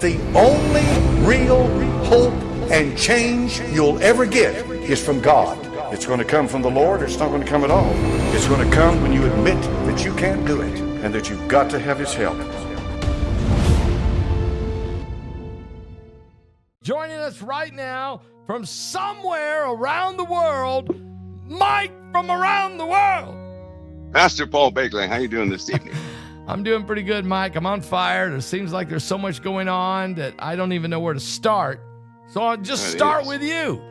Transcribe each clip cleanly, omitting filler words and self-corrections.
The only real hope and change you'll ever get is from God. It's going to come from the Lord, or it's not going to come at all. It's going to come when you admit that you can't do it and that you've got to have His help. Joining us right now from somewhere around the world, Mike from around the world. Pastor Paul Begley, how you doing this evening? I'm doing pretty good, Mike. I'm on fire. There seems like there's so much going on that I don't even know where to start. So I'll just start with you.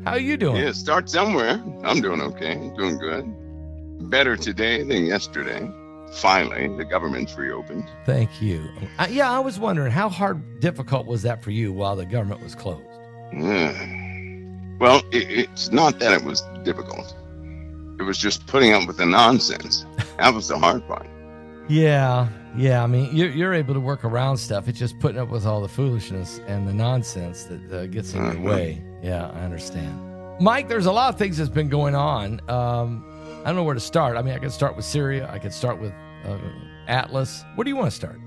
How you doing? Yeah, start somewhere. I'm doing okay. Doing good. Better today than yesterday. Finally, the government's reopened. Thank you. I was wondering, how difficult was that for you while the government was closed? Well, it's not that it was difficult. It was just putting up with the nonsense. That was the hard part. Yeah. I mean, you're able to work around stuff. It's just putting up with all the foolishness and the nonsense that gets in your way. Yeah, I understand. Mike, there's a lot of things that's been going on. I don't know where to start. I mean, I could start with Syria. I could start with Atlas. Where do you want to start?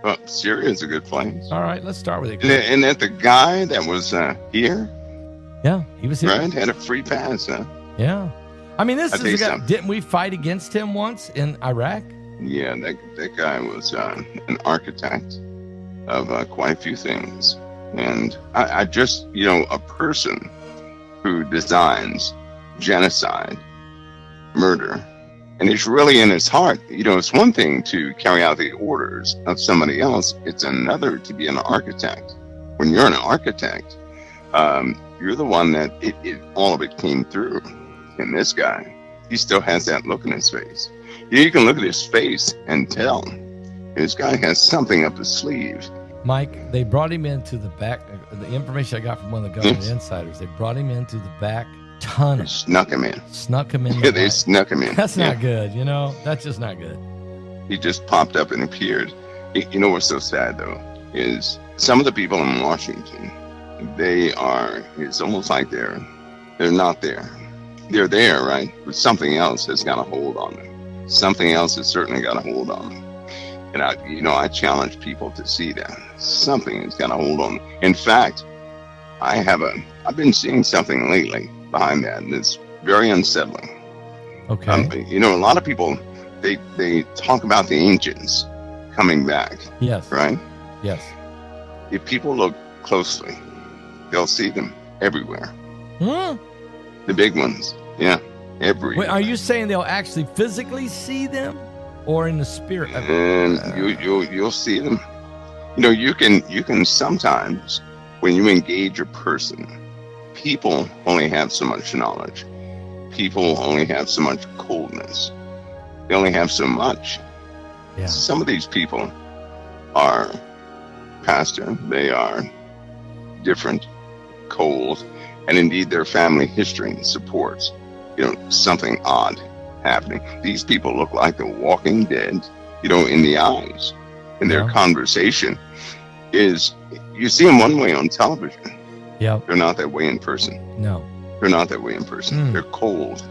Well, Syria's a good place. All right, let's start with it. And that the guy that was here? Yeah, he was here. Right, had a free pass, huh? Yeah. I mean, this is a guy. Didn't we fight against him once in Iraq? Yeah, that guy was an architect of quite a few things. And I just, a person who designs genocide, murder, and it's really in his heart. It's one thing to carry out the orders of somebody else. It's another to be an architect. When you're an architect, you're the one that all of it came through. And this guy, he still has that look in his face. You can look at his face and tell this guy has something up his sleeve. Mike, they brought him into the back. The information I got from one of the government insiders, they brought him into the back tunnel. They snuck him in. Yeah, they snuck him in. That's not good. That's just not good. He just popped up and appeared. What's so sad, though, is some of the people in Washington, it's almost like they're not there. They're there, right? But something else has got a hold on them. Something else has certainly got a hold on them. And I challenge people to see that. Something has got a hold on them. In fact, I've been seeing something lately behind that, and it's very unsettling. Okay. A lot of people, they talk about the ancients coming back. Yes. Right? Yes. If people look closely, they'll see them everywhere. The big ones. Yeah. Everywhere. Wait, are you saying they'll actually physically see them, or in the spirit? And you'll see them. You can sometimes, when you engage a person, people only have so much knowledge. People only have so much coldness. They only have so much. Yeah. Some of these people are, Pastor, they are different, cold, and indeed their family history supports, something odd happening. These people look like the walking dead, in the eyes. And their conversation is, you see them one way on television. Yeah. They're not that way in person. No. They're not that way in person. They're cold,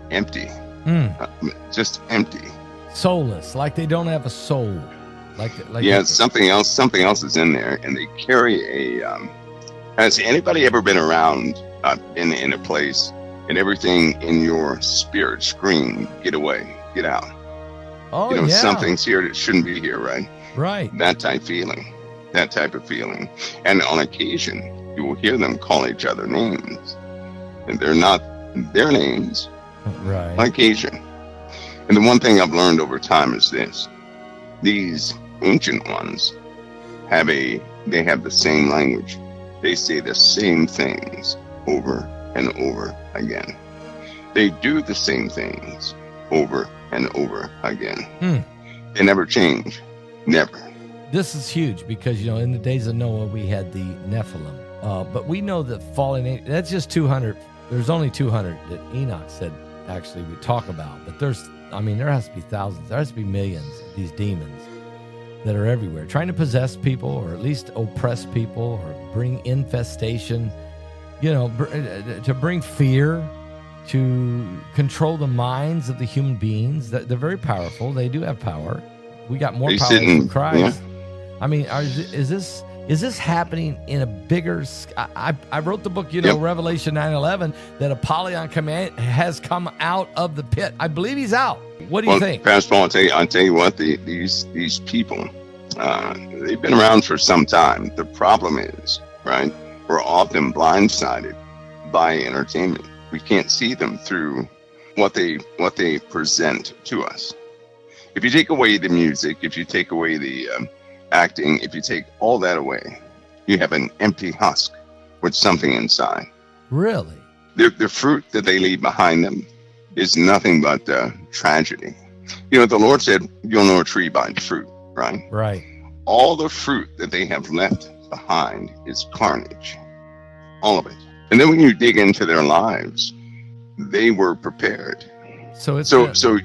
empty, just empty. Soulless, like they don't have a soul. Something else is in there, and they carry has anybody ever been around in a place and everything in your spirit scream, get away, get out? Oh, yeah. Something's here that shouldn't be here, right? Right. That type of feeling. And on occasion, you will hear them call each other names, and they're not their names. Right. On occasion. And the one thing I've learned over time is this: these ancient ones they have the same language. They say the same things over and over again. They do the same things over and over again. They never change. Never. This is huge because, in the days of Noah, we had the Nephilim. But we know that fallen, that's just 200. There's only 200 that Enoch said, actually, we talk about. But there has to be thousands. There has to be millions of these demons that are everywhere, trying to possess people or at least oppress people or bring infestation, to bring fear, to control the minds of the human beings. They're very powerful. They do have power. We got more power than Christ. I mean, is this happening in a bigger? I wrote the book, Yep. Revelation 9:11, that Apollyon has come out of the pit. I believe he's out. What do you think? Pastor Paul, I'll tell you what, these people, they've been around for some time. The problem is, right, we're often blindsided by entertainment. We can't see them through what they present to us. If you take away the music, if you take away the acting, if you take all that away, you have an empty husk with something inside. Really? The fruit that they leave behind them is nothing but tragedy. The Lord said, you'll know a tree by its fruit, right? Right. All the fruit that they have left behind is carnage. All of it. And then when you dig into their lives, they were prepared. So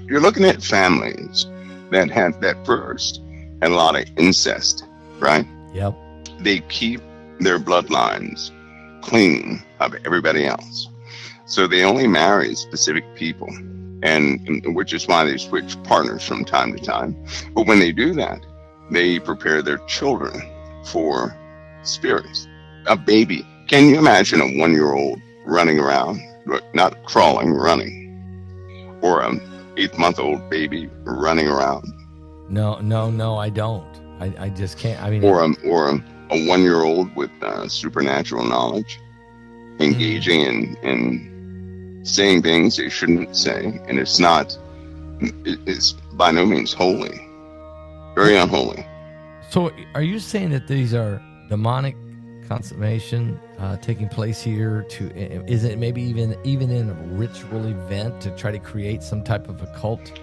you're looking at families that first had a lot of incest, right? Yep. They keep their bloodlines clean of everybody else. So they only marry specific people, and which is why they switch partners from time to time. But when they do that, they prepare their children for spirits. A baby. Can you imagine a 1-year-old running around, not crawling, running? Or an 8-month-old baby running around? No, I don't. I just can't. I mean, or a 1-year-old with supernatural knowledge, engaging in saying things they shouldn't say, and it's by no means holy, very unholy. So, are you saying that these are demonic consummation taking place here? Is it maybe even in a ritual event to try to create some type of occult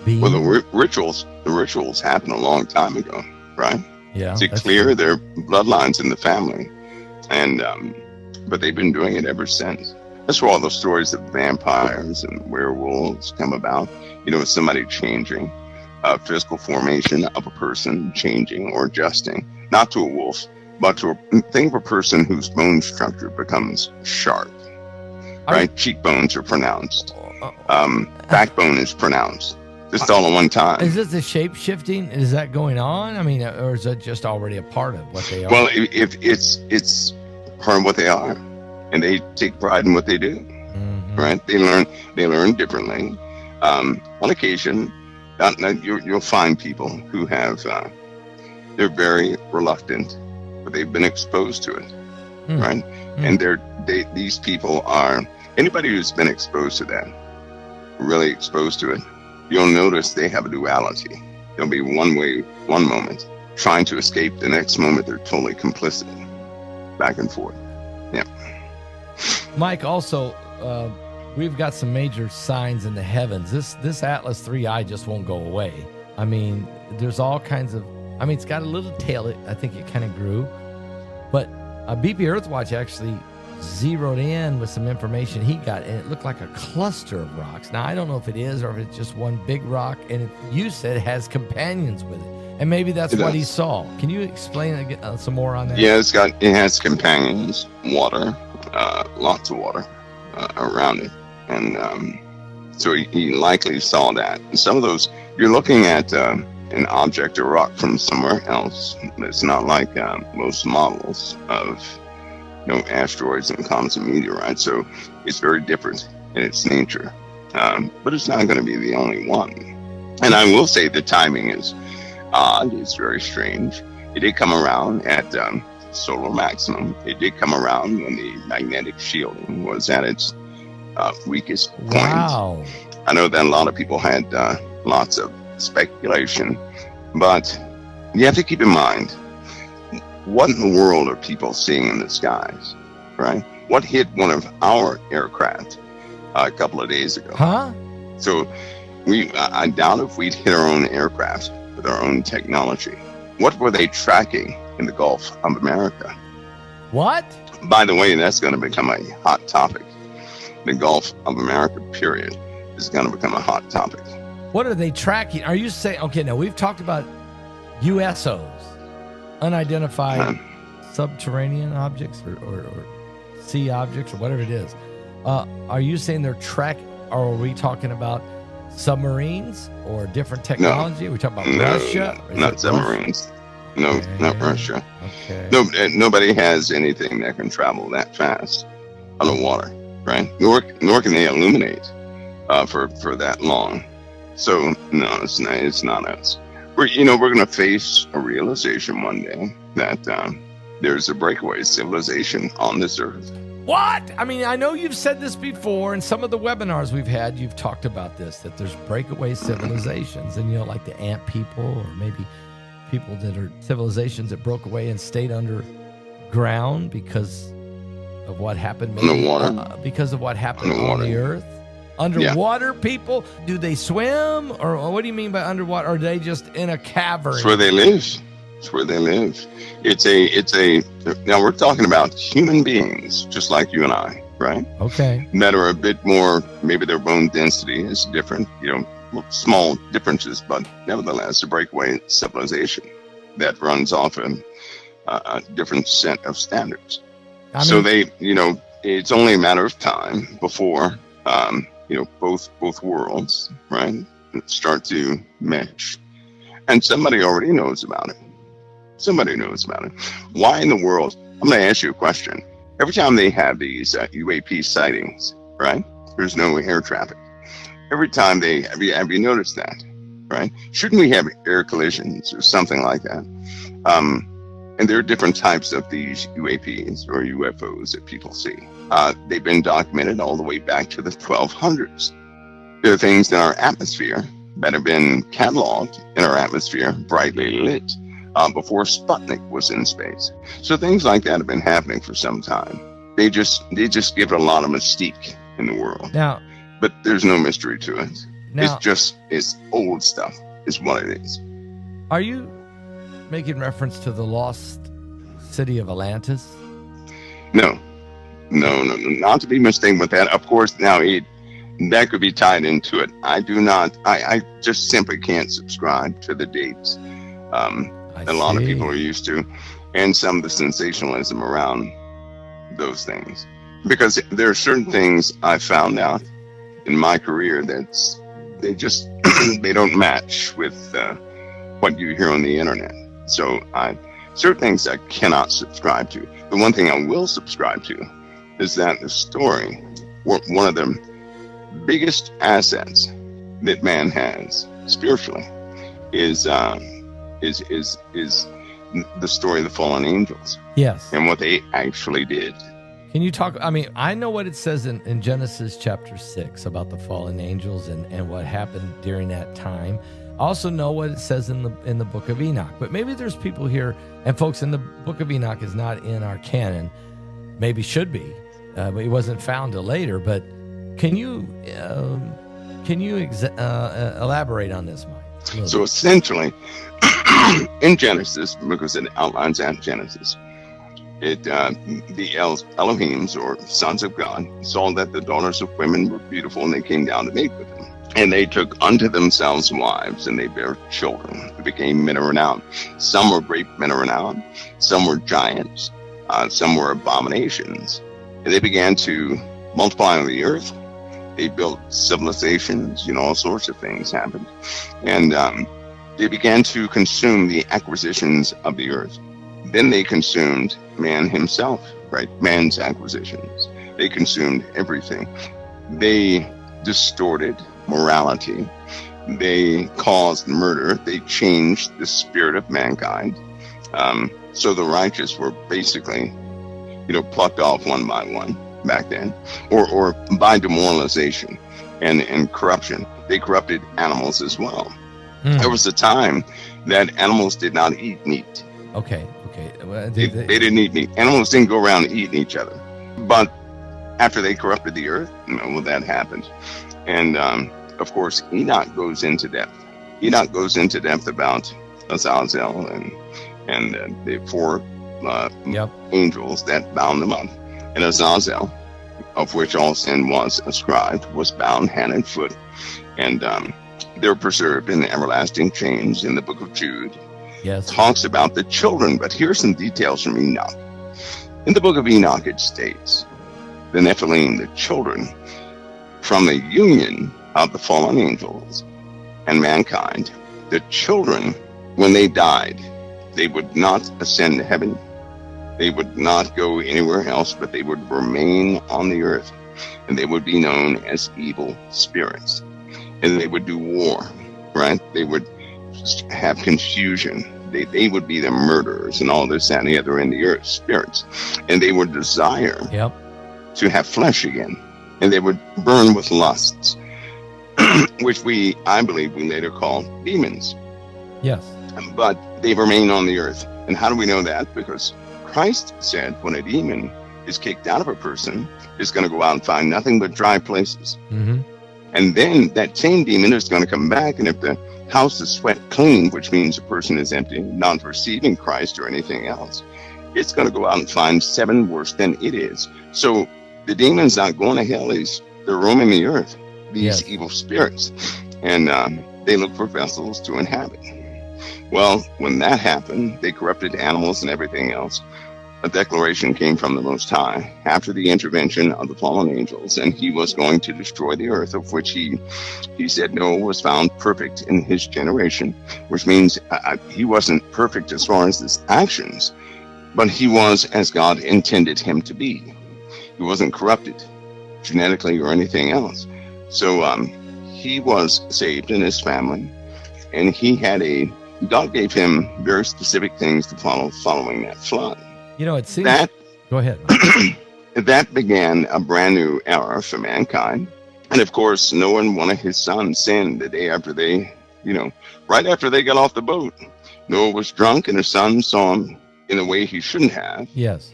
being? Well, the rituals happened a long time ago, right? Yeah, to clear true. Their bloodlines in the family, and but they've been doing it ever since. That's where all those stories of vampires and werewolves come about. Somebody changing, physical formation of a person changing or adjusting, not to a wolf, but to think of a person whose bone structure becomes sharp, right? Cheekbones are pronounced. Backbone is pronounced. Just all at one time. Is this the shape shifting? Is that going on? I mean, or is that just already a part of what they are? Well, if it's part of what they are, and they take pride in what they do, right? They learn differently. On occasion, you'll find people who have they're very reluctant, but they've been exposed to it, right? And these people are, anybody who's been exposed to that, really exposed to it, you'll notice they have a duality. They'll be one way one moment, trying to escape the next moment. They're totally complicit, back and forth. Yeah. Mike, also, we've got some major signs in the heavens. This Atlas 3I just won't go away. I mean, there's all kinds of, it's got a little tail. I think it kind of grew. But BP Earthwatch actually zeroed in with some information he got, and it looked like a cluster of rocks. Now, I don't know if it is or if it's just one big rock, and you said it has companions with it. And maybe that's what he saw. Can you explain some more on that? Yeah, it has companions, water, lots of water around it. And so he likely saw that. And some of those, you're looking at an object or rock from somewhere else. It's not like most models of asteroids and comets and meteorites. So it's very different in its nature. But it's not going to be the only one. And I will say the timing is odd. It's very strange. It did come around at solar maximum. It did come around when the magnetic shielding was at its weakest point. Wow. I know that a lot of people had lots of speculation, but you have to keep in mind, what in the world are people seeing in the skies, right? What hit one of our aircraft a couple of days ago? Huh? So I doubt if we'd hit our own aircraft with our own technology. What were they tracking in the Gulf of America? What? By the way, that's going to become a hot topic. The Gulf of America, period, is going to become a hot topic. What are they tracking? Are you saying, okay, now we've talked about USOs, unidentified subterranean objects or sea objects or whatever it is. Are you saying they're or are we talking about submarines or different technology? No. Are we talking about Russia? Not submarines. No, not Okay. Russia. Okay. No, nobody has anything that can travel that fast underwater, right? Nor can they illuminate for that long. So no, it's not us. We're going to face a realization one day that there's a breakaway civilization on this earth. What? I mean, I know you've said this before. In some of the webinars we've had, you've talked about this, that there's breakaway civilizations. And, like the ant people, or maybe people that are civilizations that broke away and stayed underground because of what happened. Maybe, Underwater. because of what happened Underwater. on the earth. Underwater people, do they swim? Or what do you mean by underwater? Or are they just in a cavern? It's where they live. It's where they live. Now we're talking about human beings, just like you and I, right? Okay. That are a bit more, maybe their bone density is different, small differences, but nevertheless, a breakaway civilization that runs off a different set of standards. So it's only a matter of time before, both worlds, right, start to mesh. And somebody already knows about it. Somebody knows about it. Why in the world? I'm going to ask you a question. Every time they have these UAP sightings, right? There's no air traffic. Every time have you noticed that, right? Shouldn't we have air collisions or something like that? And there are different types of these UAPs or UFOs that people see. They've been documented all the way back to the 1200s. There are things in our atmosphere that have been cataloged in our atmosphere, brightly lit, before Sputnik was in space. So things like that have been happening for some time. They just give it a lot of mystique in the world. Now, but there's no mystery to it. It's old stuff is what it is. Are you making reference to the lost city of Atlantis? No, not to be mistaken with that. Of course, now that could be tied into it. I just simply can't subscribe to the dates. A lot of people are used to, and some of the sensationalism around those things. Because there are certain things I found out in my career they don't match with what you hear on the internet. So certain things I cannot subscribe to. The one thing I will subscribe to is that the story, one of the biggest assets that man has spiritually is the story of the fallen angels. Yes. And what they actually did. Can you talk? I mean, I know what it says in Genesis chapter 6 about the fallen angels and what happened during that time. I also know what it says in the book of Enoch. But maybe there's people here, and folks, in the book of Enoch is not in our canon. Maybe should be, but it wasn't found till later. But can you elaborate on this, Mike? So essentially, in Genesis, because it outlines that Genesis, the Elohims, or sons of God, saw that the daughters of women were beautiful, and they came down to mate with them. And they took unto themselves wives, and they bare children, who became men of renown. Some were great men of renown, some were giants, some were abominations. And they began to multiply on the earth. They built civilizations, all sorts of things happened. And they began to consume the acquisitions of the earth. Then they consumed man himself, right? Man's acquisitions. They consumed everything. They distorted morality. They caused murder. They changed the spirit of mankind. So the righteous were basically, plucked off one by one back then, or by demoralization and corruption. They corrupted animals as well. There was a time that animals did not eat meat. Okay. They didn't eat meat. Animals didn't go around eating each other. But after they corrupted the earth, that happened. And of course, Enoch goes into depth. Enoch goes into depth about Azazel and the four angels that bound them up. And Azazel, of which all sin was ascribed, was bound hand and foot. And they're preserved in the everlasting chains in the book of Jude. Yes. Talks about the children, but here's some details from Enoch. In the book of Enoch, it states, the Nephilim, the children, from the union of the fallen angels and mankind, the children, when they died, They would not ascend to heaven. They would not go anywhere else, but they would remain on the earth, and they would be known as evil spirits. And they would do war, right? They would have confusion. They would be the murderers and all this, that, and the other in the earth, spirits. And they would desire to have flesh again. And they would burn with lusts, which I believe we later call demons. Yes. But they remain on the earth. And how do we know that? Because Christ said when a demon is kicked out of a person, it's going to go out and find nothing but dry places. Mm-hmm. And then that same demon is going to come back, and if the house is swept clean, which means a person is empty, not receiving Christ or anything else, it's going to go out and find 7 worse than it is. So the demon's not going to hell. They're roaming the earth, these evil spirits. And they look for vessels to inhabit. Well, when that happened, they corrupted animals and everything else. A declaration came from the Most High after the intervention of the fallen angels, and he was going to destroy the earth, of which he said Noah was found perfect in his generation, which means he wasn't perfect as far as his actions, but he was as God intended him to be. He wasn't corrupted genetically or anything else. So he was saved in his family, and God gave him very specific things to follow following that flood. You know, it seems go ahead. That began a brand new era for mankind. And of course, Noah and one of his sons sinned the day after right after they got off the boat. Noah was drunk, and his son saw him in a way he shouldn't have. Yes.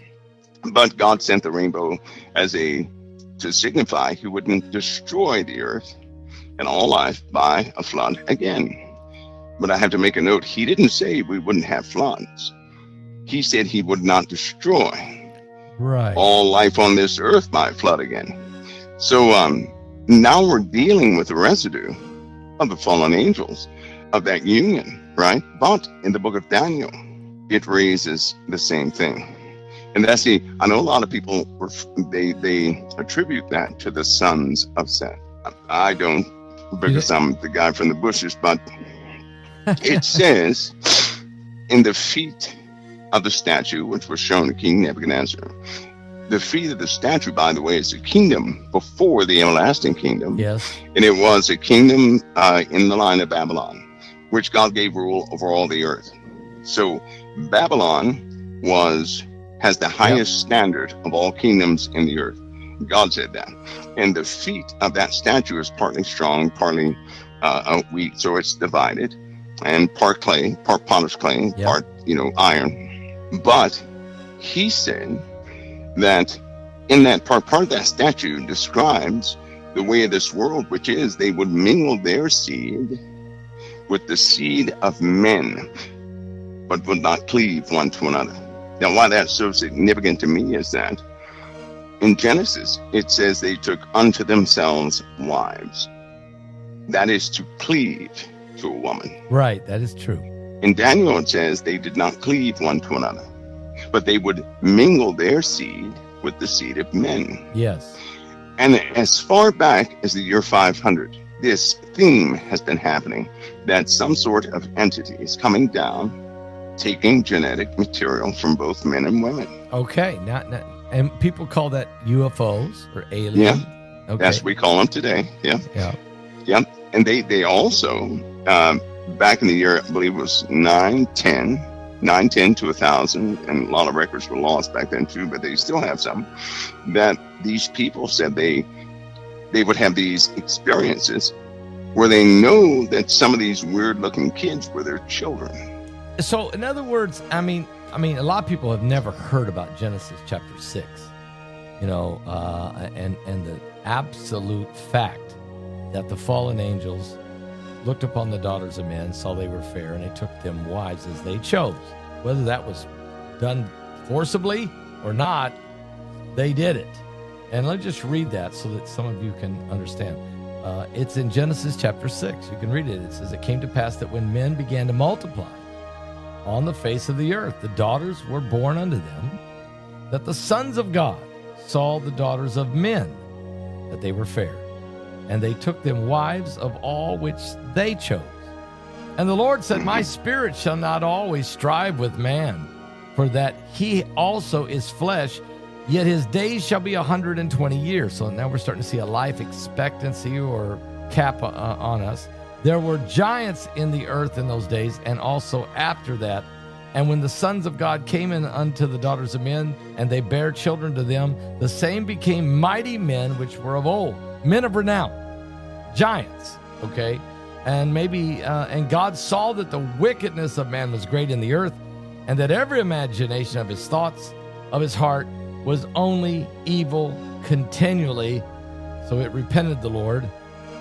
But God sent the rainbow to signify he wouldn't destroy the earth and all life by a flood again. But I have to make a note, he didn't say we wouldn't have floods. He said he would not destroy all life on this earth by flood again. So now we're dealing with the residue of the fallen angels of that union, right? But in the book of Daniel, it raises the same thing. And I know a lot of people, they attribute that to the sons of Seth. I don't, because I'm the guy from the bushes, but it says in the feet of the statue, which was shown to King Nebuchadnezzar. The feet of the statue, by the way, is a kingdom before the everlasting kingdom. Yes. And it was a kingdom in the line of Babylon, which God gave rule over all the earth. So Babylon has the highest standard of all kingdoms in the earth. God said that. And the feet of that statue is partly strong, partly weak, so it's divided. And part clay, part potter's clay, part, iron. But he said that in that part of that statue describes the way of this world, which is they would mingle their seed with the seed of men, but would not cleave one to another. Now, why that's so significant to me is that in Genesis, it says they took unto themselves wives. That is to cleave to a woman. Right, that is true. In Daniel, it says they did not cleave one to another, but they would mingle their seed with the seed of men. Yes. And as far back as the year 500, this theme has been happening, that some sort of entity is coming down, taking genetic material from both men and women. Okay. And people call that UFOs or aliens. Yeah. Okay. That's what we call them today. Yeah. Yeah. Yeah. And they also, back in the year, I believe it was 910 to 1,000, and a lot of records were lost back then too, but they still have some, that these people said they would have these experiences where they know that some of these weird looking kids were their children. So in other words, I mean, a lot of people have never heard about Genesis chapter 6, and the absolute fact that the fallen angels looked upon the daughters of men, saw they were fair, and they took them wives as they chose. Whether that was done forcibly or not, they did it. And let me just read that so that some of you can understand. It's in Genesis chapter 6. You can read it. It says, "It came to pass that when men began to multiply on the face of the earth, the daughters were born unto them, that the sons of God saw the daughters of men, that they were fair. And they took them wives of all which they chose. And the Lord said, my spirit shall not always strive with man, for that he also is flesh, yet his days shall be 120 years. So now we're starting to see a life expectancy or cap on us. There were giants in the earth in those days, and also after that. And when the sons of God came in unto the daughters of men, and they bare children to them, the same became mighty men which were of old, men of renown, giants, okay? And and God saw that the wickedness of man was great in the earth, and that every imagination of his thoughts, of his heart, was only evil continually. So it repented the Lord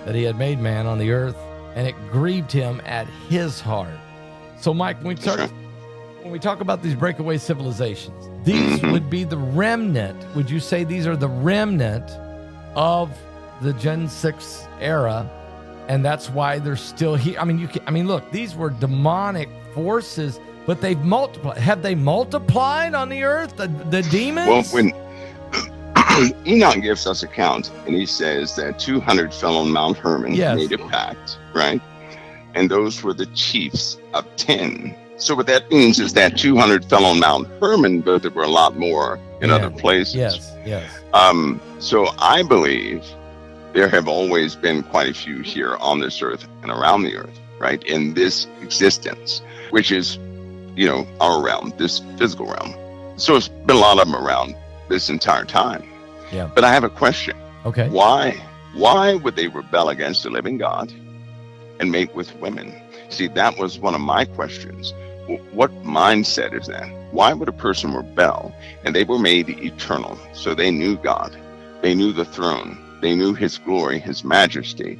that he had made man on the earth, and it grieved him at his heart. So, Mike, when we talk about these breakaway civilizations, these would be the remnant. Would you say these are the remnant of the Gen 6 era? And that's why they're still here. I mean, look, these were demonic forces, but they've multiplied. Have they multiplied on the earth, the demons? Well, when Enoch gives us account, and he says that 200 fell on Mount Hermon, made a pact, right? And those were the chiefs of 10. So what that means is that 200 fell on Mount Hermon, but there were a lot more in other places. Yes. So I believe there have always been quite a few here on this earth and around the earth, right? In this existence, which is, our realm, this physical realm. So it's been a lot of them around this entire time. Yeah. But I have a question. Okay. Why would they rebel against the living God and mate with women? See, that was one of my questions. What mindset is that? Why would a person rebel? And they were made eternal. So they knew God. They knew the throne. They knew his glory, his majesty.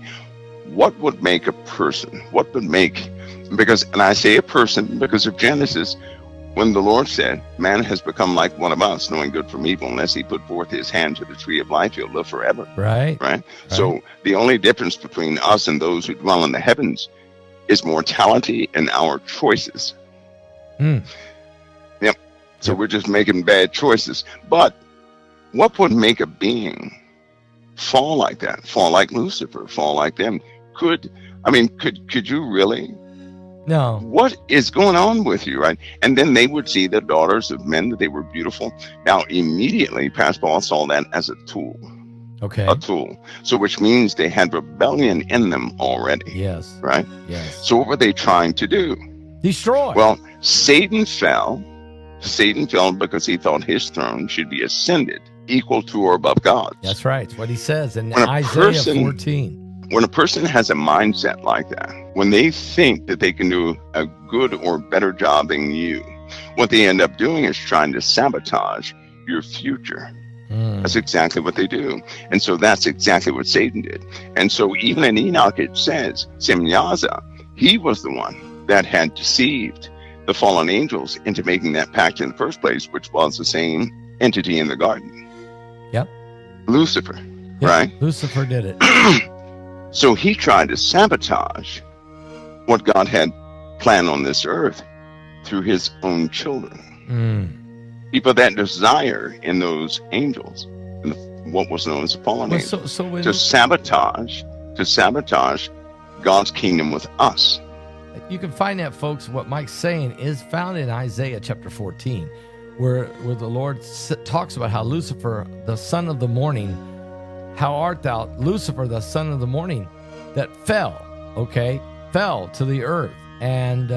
What would make a person? And I say a person because of Genesis, when the Lord said, man has become like one of us, knowing good from evil, unless he put forth his hand to the tree of life, he'll live forever. Right? So the only difference between us and those who dwell in the heavens is mortality and our choices. Yep. So we're just making bad choices. But what would make a being fall like that, fall like Lucifer, fall like them? Could you really? No. What is going on with you, right? And then they would see the daughters of men, that they were beautiful. Now, immediately, Pastor Paul saw that as a tool. Okay. A tool. So which means they had rebellion in them already. Yes. Right? Yes. So what were they trying to do? Destroy. Well, Satan fell. Satan fell because he thought his throne should be ascended, equal to or above God's. That's right. It's what he says in Isaiah 14. When a person has a mindset like that, when they think that they can do a good or better job than you, what they end up doing is trying to sabotage your future. That's exactly what they do. And so that's exactly what Satan did. And so even in Enoch, it says, Semyaza, he was the one that had deceived the fallen angels into making that pact in the first place, which was the same entity in the garden. Yep. Lucifer, right? Lucifer did it. So he tried to sabotage what God had planned on this earth through his own children. People that desire in those angels, what was known as the fallen angels, to sabotage God's kingdom with us. You can find that, folks. What Mike's saying is found in Isaiah chapter 14, where the Lord talks about how Lucifer, the son of the morning, how art thou, Lucifer, the son of the morning, that fell to the earth, and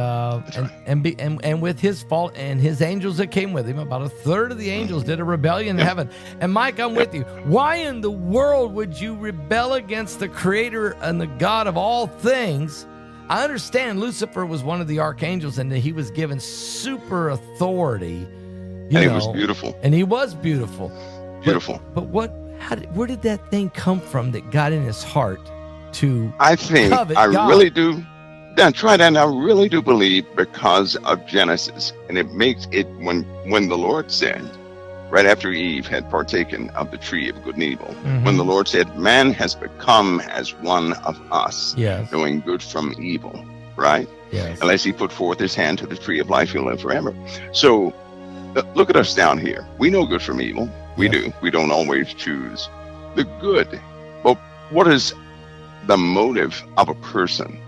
with his fault and his angels that came with him, about a third of the angels did a rebellion in heaven. And Mike, I'm with you. Why in the world would you rebel against the Creator and the God of all things? I understand Lucifer was one of the archangels, and that he was given super authority. He was beautiful. And he was beautiful. Beautiful. But where did that thing come from that got in his heart to covet God? Really do. That's right, and I really do believe because of Genesis, and it makes it when the Lord said, right after Eve had partaken of the tree of good and evil, when the Lord said, man has become as one of us, knowing good from evil, right? Yes. Unless he put forth his hand to the tree of life, he'll live forever. So look at us down here. We know good from evil. We do. We don't always choose the good. But what is the motive of a person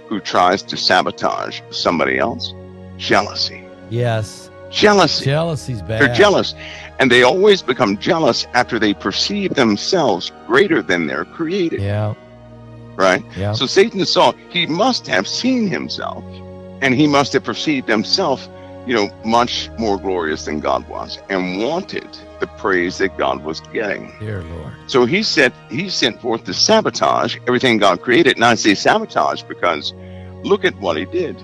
who tries to sabotage somebody else? Jealousy. Yes. Jealousy. Jealousy's bad. They're jealous. And they always become jealous after they perceive themselves greater than their creator. Yeah. Right? Yeah. So Satan saw, he must have seen himself, and he must have perceived himself, much more glorious than God was, and wanted the praise that God was getting. Dear Lord. So he sent forth to sabotage everything God created. And I say sabotage because look at what he did.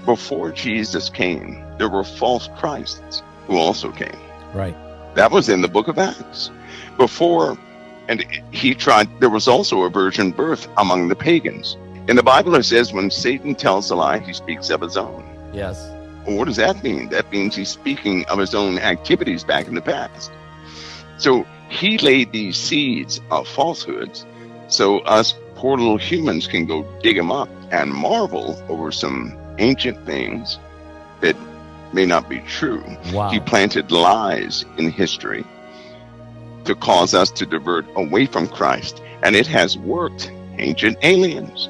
Before Jesus came, there were false Christs who also came. Right. That was in the book of Acts. There was also a virgin birth among the pagans. In the Bible, it says when Satan tells a lie, he speaks of his own. Yes. Well, what does that mean? That means he's speaking of his own activities back in the past. So he laid these seeds of falsehoods so us poor little humans can go dig them up and marvel over some ancient things that may not be true. Wow. He planted lies in history to cause us to divert away from Christ. And it has worked. Ancient aliens,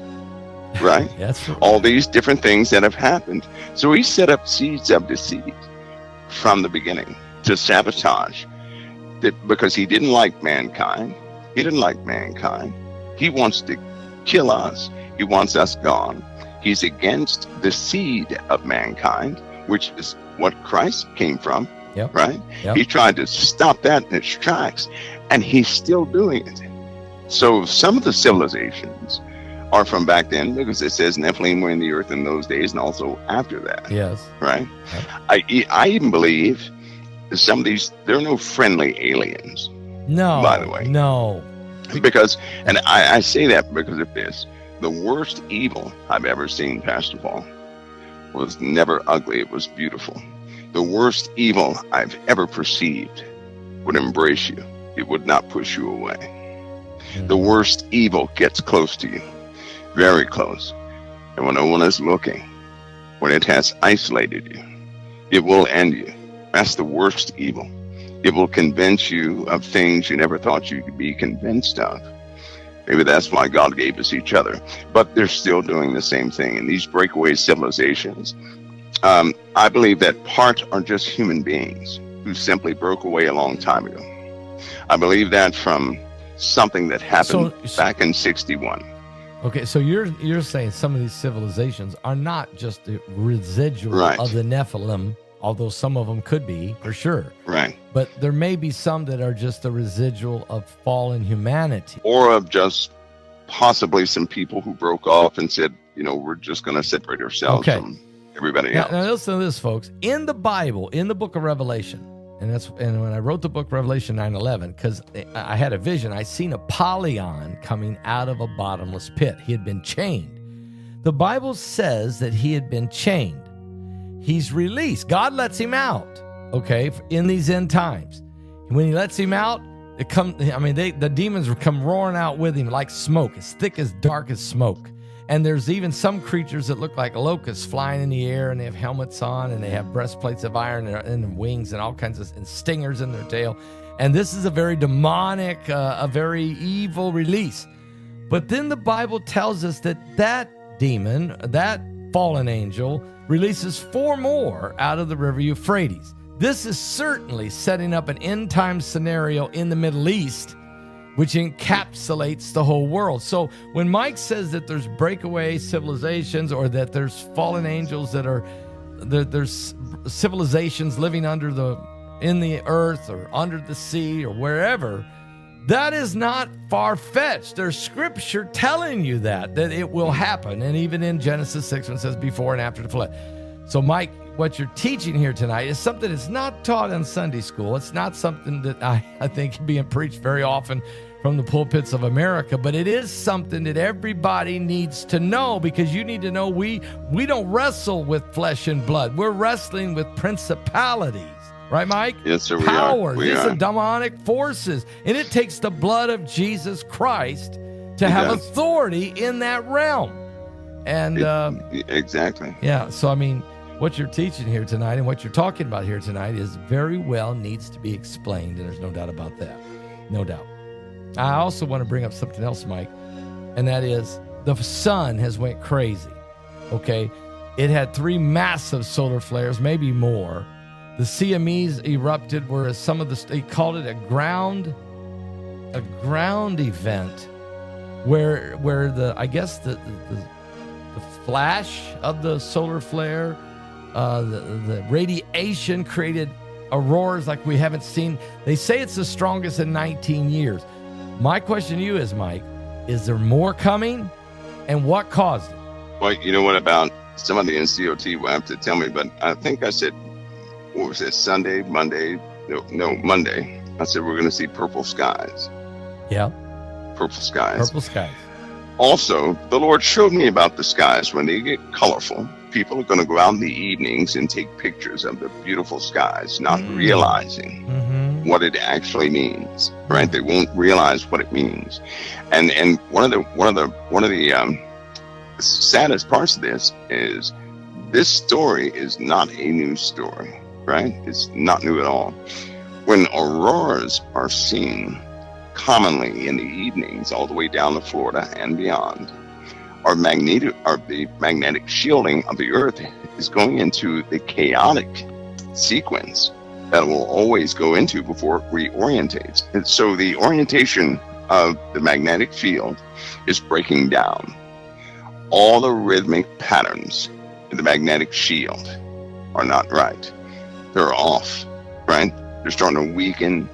right? That's right. All these different things that have happened. So he set up seeds of deceit from the beginning to sabotage that, because he didn't like mankind. He didn't like mankind. He wants to kill us. He wants us gone. He's against the seed of mankind, which is what Christ came from. Yep. Right? Yep. He tried to stop that in its tracks, and he's still doing it. So some of the civilizations are from back then, because it says Nephilim were in the earth in those days, and also after that. Yes. Right? Yep. I even believe some of these, there are no friendly aliens. No. By the way. No. Because, and I say that because of this, the worst evil I've ever seen, Pastor Paul, was never ugly, it was beautiful. The worst evil I've ever perceived would embrace you. It would not push you away. Mm-hmm. The worst evil gets close to you, very close. And when no one is looking, when it has isolated you, it will end you. That's the worst evil. It will convince you of things you never thought you could be convinced of. Maybe that's why God gave us each other. But they're still doing the same thing. And these breakaway civilizations, I believe that part are just human beings who simply broke away a long time ago. I believe that from something that happened back in 61. Okay, so you're saying some of these civilizations are not just the residual of the Nephilim, although some of them could be, for sure. Right. But there may be some that are just the residual of fallen humanity. Or of just possibly some people who broke off and said, we're just going to separate ourselves from everybody else. Now listen to this, folks. In the Bible, in the book of Revelation, and when I wrote the book Revelation 9:11, because I had a vision, I seen Apollyon coming out of a bottomless pit. He had been chained. The Bible says that he had been chained. He's released. God lets him out, okay, in these end times. When he lets him out, the demons come roaring out with him like smoke, as thick as dark as smoke. And there's even some creatures that look like locusts flying in the air, and they have helmets on, and they have breastplates of iron and wings and all kinds of and stingers in their tail. And this is a very demonic, a very evil release. But then the Bible tells us that demon, that fallen angel, releases 4 more out of the river Euphrates. This is certainly setting up an end time scenario in the Middle East, which encapsulates the whole world. So when Mike says that there's breakaway civilizations, or that there's fallen angels there's civilizations living in the earth or under the sea or wherever, that is not far-fetched. There's scripture telling you that it will happen. And even in Genesis 6, when it says before and after the flood. So Mike, what you're teaching here tonight is something that's not taught in Sunday school. It's not something that I think being preached very often from the pulpits of America, but it is something that everybody needs to know, because you need to know we don't wrestle with flesh and blood. We're wrestling with principalities. Right, Mike? Yes, sir. Powers. These are demonic forces. And it takes the blood of Jesus Christ to have authority in that realm. And exactly. Yeah. So, what you're teaching here tonight and what you're talking about here tonight is very well needs to be explained. And there's no doubt about that. No doubt. I also want to bring up something else, Mike. And that is the sun has went crazy. Okay. It had 3 massive solar flares, maybe more. The CMEs erupted, whereas some of they called it a ground event, where the flash of the solar flare, the radiation created auroras like we haven't seen. They say it's the strongest in 19 years. My question to you is, Mike, is there more coming, and what caused it? Well, you know what about somebody in COT will have to tell me, but I think I said, what was it, Sunday, Monday? No, Monday. I said we're going to see purple skies. Yeah. Purple skies. Purple skies. Also, the Lord showed me about the skies. When they get colorful, people are going to go out in the evenings and take pictures of the beautiful skies, not realizing what it actually means. Right? They won't realize what it means. And one of the saddest parts of this story is not a new story. Right? It's not new at all. When auroras are seen commonly in the evenings all the way down to Florida and beyond, the magnetic shielding of the Earth is going into the chaotic sequence that it will always go into before it reorientates. And so the orientation of the magnetic field is breaking down. All the rhythmic patterns in the magnetic shield are not right. They're off, right? They're starting to weaken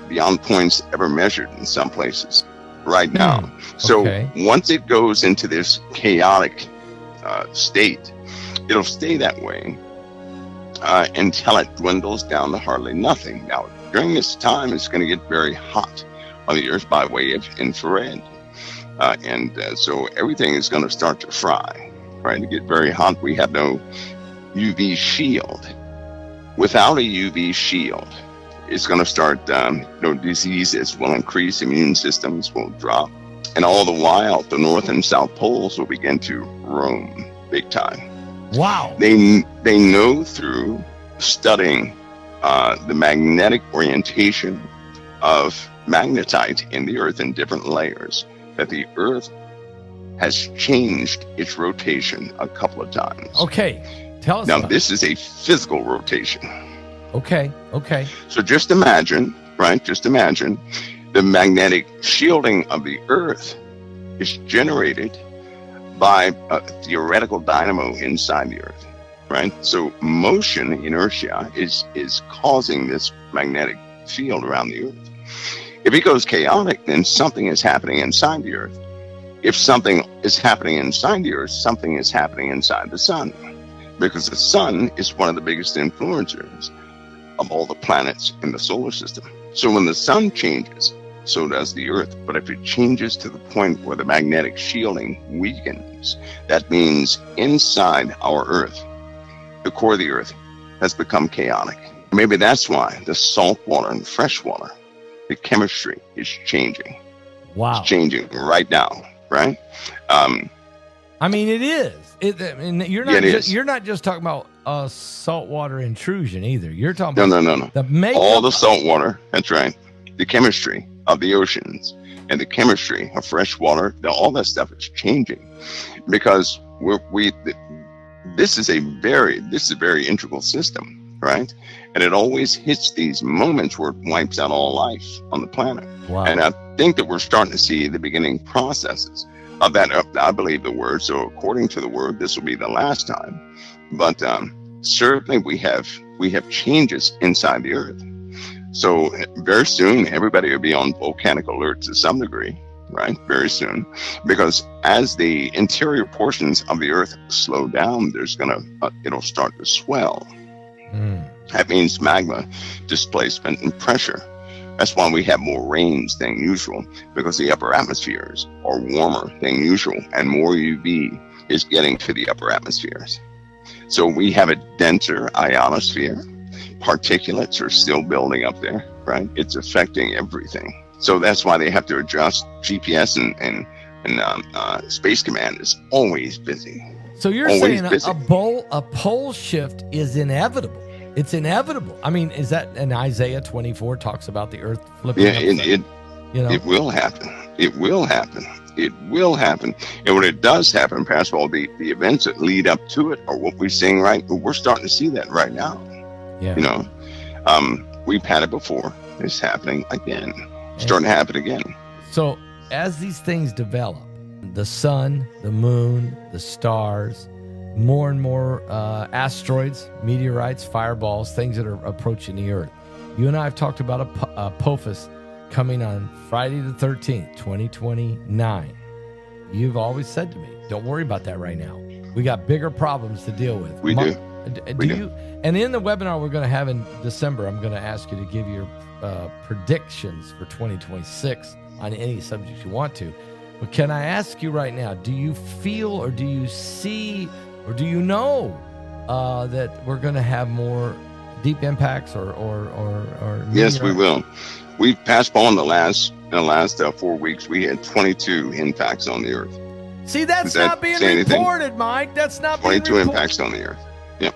beyond points ever measured in some places right now. So once it goes into this chaotic state, it'll stay that way until it dwindles down to hardly nothing. Now, during this time, it's going to get very hot on the Earth by way of infrared. So everything is going to start to fry, right? To get very hot, we have no UV shield. Without a UV shield, it's going to start, diseases will increase, immune systems will drop. And all the while, the North and South Poles will begin to roam big time. Wow. They know through studying the magnetic orientation of magnetite in the Earth in different layers that the Earth has changed its rotation a couple of times. Okay. Tell us. Now, this is a physical rotation. Okay. So just imagine, right? Just imagine the magnetic shielding of the Earth is generated by a theoretical dynamo inside the Earth, right? So motion, inertia, is causing this magnetic field around the Earth. If it goes chaotic, then something is happening inside the Earth. If something is happening inside the Earth, something is happening inside the sun, because the sun is one of the biggest influencers of all the planets in the solar system. So when the sun changes, so does the Earth. But if it changes to the point where the magnetic shielding weakens, that means inside our Earth, the core of the Earth has become chaotic. Maybe that's why the salt water and fresh water, the chemistry is changing. Wow. It's changing right now, right? I mean, it is. You're not just talking about saltwater intrusion either. You're talking about no. The makeup. All the salt water. That's right. The chemistry of the oceans and the chemistry of fresh water. All that stuff is changing because this is a very integral system, right? And it always hits these moments where it wipes out all life on the planet. Wow. And I think that we're starting to see the beginning processes of that. I believe the word. So according to the word, this will be the last time. But certainly we have changes inside the Earth. So very soon, everybody will be on volcanic alert to some degree, right? Very soon, because as the interior portions of the Earth slow down, it'll start to swell. That means magma displacement and pressure. That's why we have more rains than usual, because the upper atmospheres are warmer than usual and more UV is getting to the upper atmospheres. So we have a denser ionosphere. Particulates are still building up there, right? It's affecting everything. So that's why they have to adjust. GPS and Space Command is always busy. So you're always saying a pole shift is inevitable. It's inevitable. I mean, is that, and Isaiah 24 talks about the Earth flipping? Yeah, You know, It will happen. It will happen. It will happen. And when it does happen, Pastor Paul, the events that lead up to it are what we're seeing we're starting to see that right now. yeah. You know, we've had it before. It's happening again. Starting to happen again. So as these things develop, the sun, the moon, the stars, more and more asteroids, meteorites, fireballs, things that are approaching the Earth. You and I have talked about a Apophis coming on Friday the 13th, 2029. You've always said to me, don't worry about that right now. We got bigger problems to deal with. We do. Do you? And in the webinar we're going to have in December, I'm going to ask you to give your predictions for 2026 on any subject you want to. But can I ask you right now, do you feel or do you see or do you know that we're going to have more deep impacts or Yes, we will. We've passed on the last 4 weeks. We had 22 impacts on the Earth. See, that's not being reported, Mike. That's not 22 impacts on the Earth. Yeah.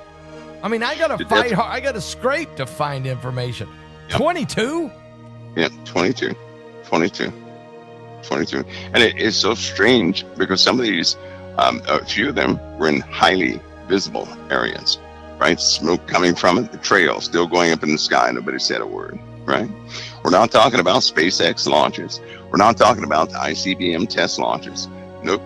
I mean, I got to fight hard. I got to scrape to find information. Yep. 22? Yeah, 22. And it is so strange because some of these, a few of them were in highly visible areas, right? Smoke coming from it, the trail still going up in the sky. Nobody said a word, right? We're not talking about SpaceX launches. We're not talking about the ICBM test launches. Nope.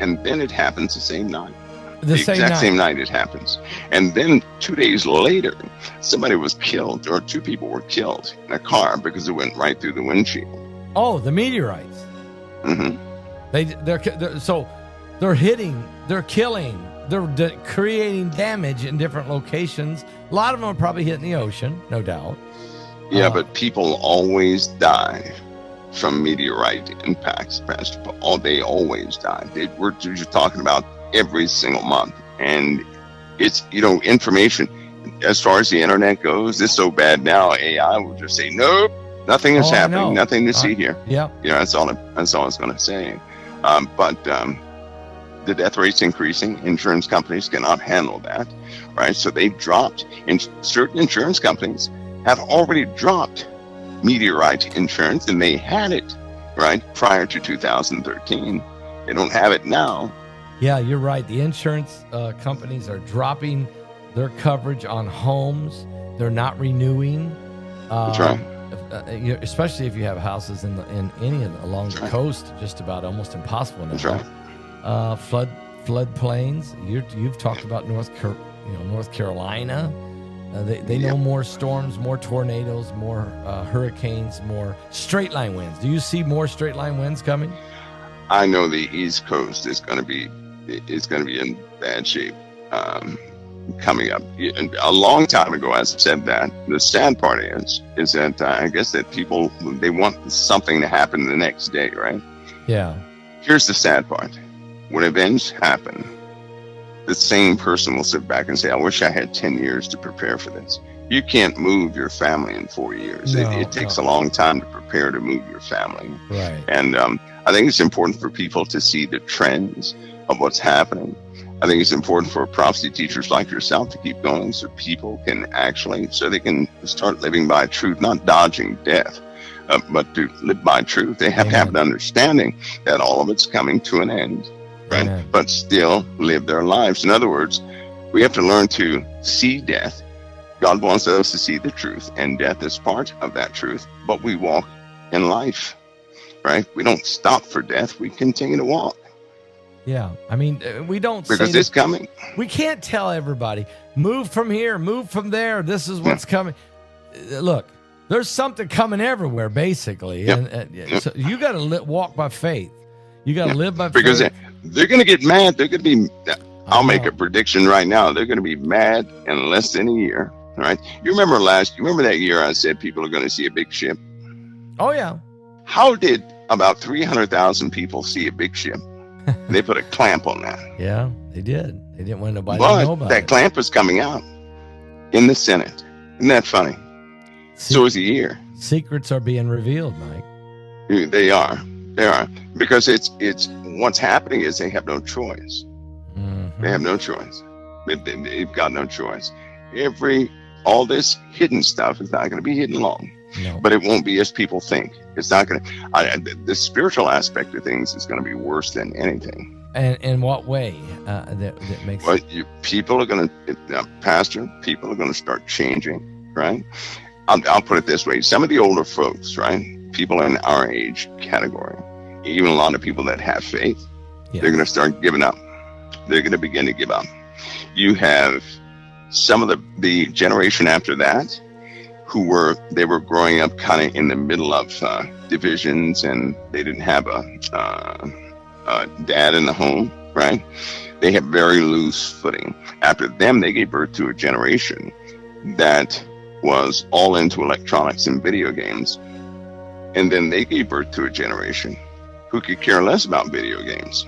And then it happens the same night. The exact same night it happens. And then 2 days later, somebody was killed, or 2 people were killed in a car because it went right through the windshield. Oh, the meteorites. Mm-hmm. They're hitting, they're killing, they're creating damage in different locations. A lot of them are probably hitting the ocean, no doubt. Yeah, but people always die from meteorite impacts, Pastor Paul. They always die. We're just talking about every single month. And it's, information, as far as the internet goes, it's so bad now, AI will just say, nope, nothing is happening, nothing to see here. Yeah. That's all I was going to say. But the death rate's increasing. Insurance companies cannot handle that, right? So they dropped, and certain insurance companies have already dropped meteorite insurance, and they had it, right, prior to 2013. They don't have it now. Yeah, you're right. The insurance companies are dropping their coverage on homes. They're not renewing. That's right. Especially if you have houses in any of along the coast, just about almost impossible now. That's right. Flood plains. You've talked about North Carolina. They know more storms, more tornadoes, more hurricanes, more straight line winds. Do you see more straight line winds coming? I know the East Coast is going to be in bad shape coming up. A long time ago, as I said that. The sad part is that I guess that people, they want something to happen the next day, right? Yeah. Here's the sad part. When events happen, the same person will sit back and say, I wish I had 10 years to prepare for this. You can't move your family in 4 years. It takes a long time to prepare to move your family. Right. And I think it's important for people to see the trends of what's happening. I think it's important for prophecy teachers like yourself to keep going so people can they can start living by truth, not dodging death, but to live by truth. They have to have an understanding that all of it's coming to an end, right? Amen. But still live their lives. In other words, we have to learn to see death. God wants us to see the truth, and death is part of that truth, but we walk in life, right? We don't stop for death. We continue to walk. Yeah. I mean, we don't because it's coming. We can't tell everybody, move from here, move from there. This is what's coming. Look, there's something coming everywhere, basically. Yep. And so you got to walk by faith. You got to live by faith. Because they're going to get mad. They're going to be, I'll make a prediction right now. They're going to be mad in less than a year. All right. You remember that year I said people are going to see a big ship? Oh, yeah. How did about 300,000 people see a big ship? They put a clamp on that. Yeah, they did. They didn't want nobody to know about it. That clamp was coming out in the Senate. Isn't that funny? So is a year. Secrets are being revealed, Mike. They are. Because it's what's happening is they have no choice. Mm-hmm. They have no choice. They've got no choice. All this hidden stuff is not going to be hidden long. No. but it won't be as people think. It's not going to. The spiritual aspect of things is going to be worse than anything. And in what way that makes Well, people are going to, Pastor, people are going to start changing, right? I'll put it this way. Some of the older folks, right, people in our age category, even a lot of people that have faith, they're going to start giving up. They're going to begin to give up. You have some of the generation after that who were growing up kind of in the middle of divisions, and they didn't have a dad in the home, right? They have very loose footing. After them, they gave birth to a generation that was all into electronics and video games. And then they gave birth to a generation who could care less about video games,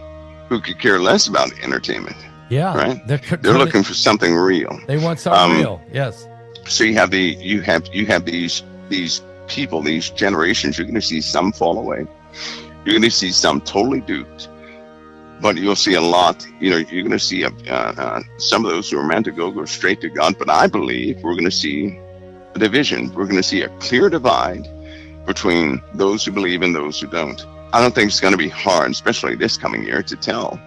who could care less about entertainment. Yeah, right. They're looking for something real. They want something real. Yes. So you have these people, these generations. You're going to see some fall away. You're going to see some totally duped, but you'll see a lot. You're going to see some of those who are meant to go straight to God. But I believe we're going to see a division. We're going to see a clear divide between those who believe and those who don't. I don't think it's going to be hard, especially this coming year, to tell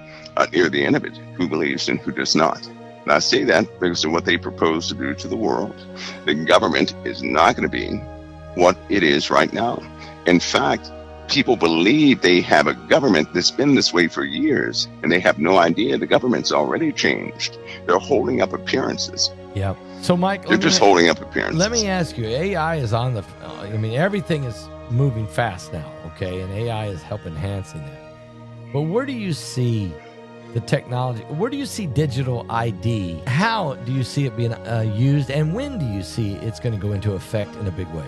near the end of it who believes and who does not. And I say that because of what they propose to do to the world. The government is not going to be what it is right now. In fact, people believe they have a government that's been this way for years, and they have no idea the government's already changed. They're holding up appearances. Yeah. So, Mike, they're just holding up appearances. Let me ask you, AI is on the, everything is moving fast now, okay? And AI is helping enhancing that. But where do you see the technology? Where do you see digital ID? How do you see it being used? And when do you see it's going to go into effect in a big way?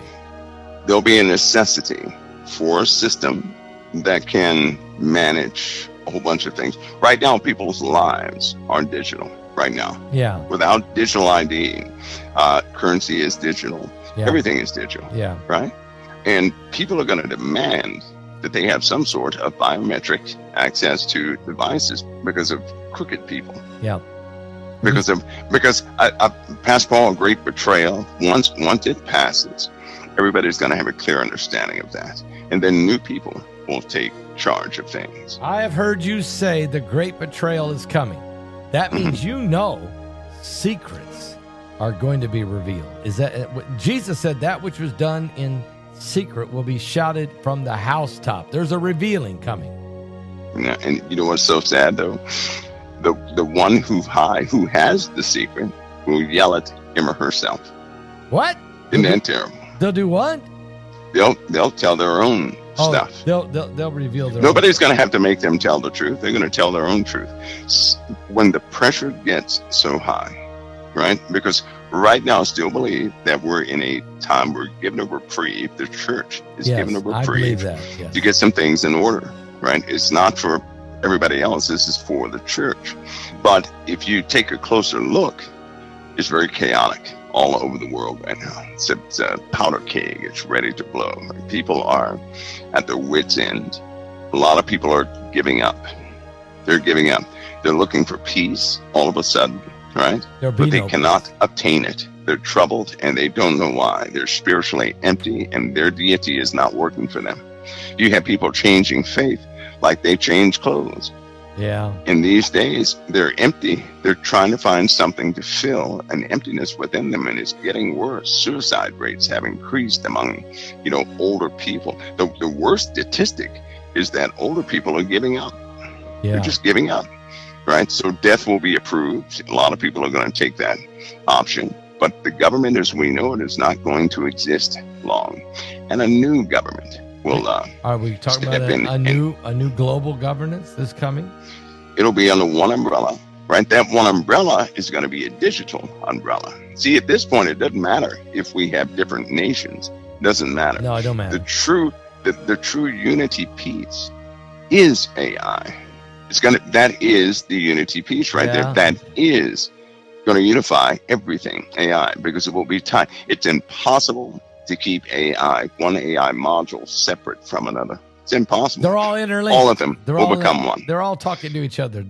There'll be a necessity for a system that can manage a whole bunch of things. Right now, people's lives are digital. Right now, without digital ID, currency is digital. Everything is digital. Right, and people are going to demand that they have some sort of biometric access to devices because of crooked people. Because past Paul, a great betrayal. Once it passes, everybody's going to have a clear understanding of that, and then new people will take charge of things. I have heard you say the great betrayal is coming. That means secrets are going to be revealed. Is that Jesus said that which was done in secret will be shouted from the housetop? There's a revealing coming. Yeah, and you know what's so sad though? The one who has the secret will yell at him or herself. What? Isn't that terrible? They'll do what? They'll tell their own stuff. They'll reveal their Nobody's going to have to make them tell the truth. They're going to tell their own truth. When the pressure gets so high, right? Because right now I still believe that we're in a time we're given a reprieve. The church is given a reprieve to get some things in order, right? It's not for everybody else. This is for the church. But if you take a closer look, it's very chaotic all over the world right now. It's a powder keg. It's ready to blow. People are at their wits' end. A lot of people are giving up. They're giving up. They're looking for peace all of a sudden, right? But they cannot obtain it. They're troubled and they don't know why. They're spiritually empty and their deity is not working for them. You have people changing faith like they change clothes. Yeah. In these days, they're empty. They're trying to find something to fill an emptiness within them, and it's getting worse. Suicide rates have increased among, older people. The worst statistic is that older people are giving up. They're just giving up, right? So death will be approved. A lot of people are going to take that option. But the government, as we know it, is not going to exist long. And a new government will are we talking about a new global governance that's coming? It'll be under one umbrella, right? That one umbrella is going to be a digital umbrella. See, at this point, it doesn't matter if we have different nations. It doesn't matter. No, it don't matter. The true unity piece is AI. That is the unity piece right there. That is going to unify everything, AI, because it will be tied. It's impossible to keep one AI module separate from another. It's impossible. They're all interlinked. All of them will become one. They're all talking to each other.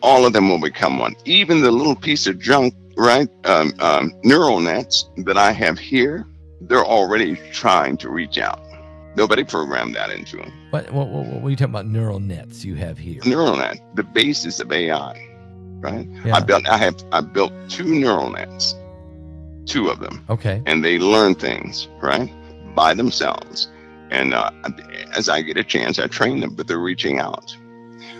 All of them will become one. Even the little piece of junk, right? Neural nets that I have here they're already trying to reach out. Nobody programmed that into them. What are you talking about? Neural nets you have here? Neural net, the basis of AI, right? Yeah. I built 2 neural nets, 2 of them. Okay. And they learn things, right, by themselves. And as I get a chance, I train them, but they're reaching out.